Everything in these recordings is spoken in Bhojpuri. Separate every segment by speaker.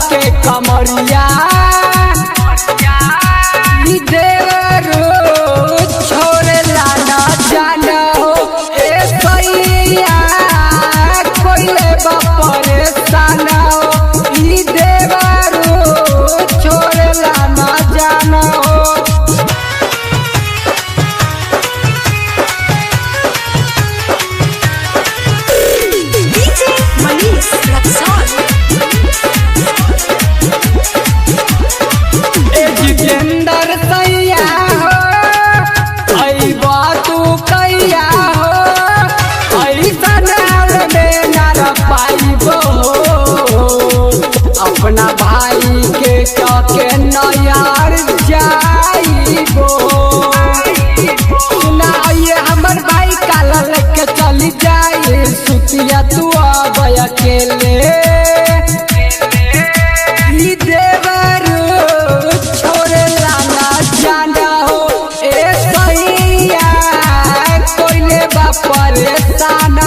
Speaker 1: के कमरिया देवरो छोरे लाना जाना हो ए सैया कोइले बापरे साना हो ई देवरो छोरे लाना जाना हो। जितेंद्र सैया हो आई बातू कैया हो ऐसा में न पाइबो अपना भाई के के नयार जाइबो सुना ये हमर भाई काला लेके चली जाए सुतिया तू अब अकेले परेशान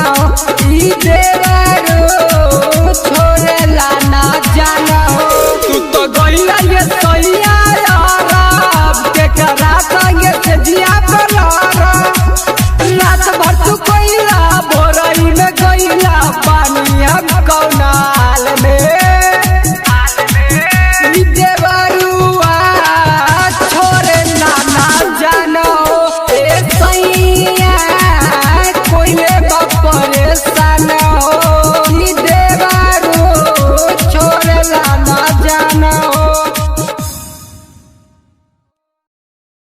Speaker 1: ई देवरो छोरे लाना जाना हो। तू तो गइला ये सैया यार के करा संगे से जिया बलारा रात भर तू कोइला भोरई में गइला पानी हम कौना हाल में ई देवरो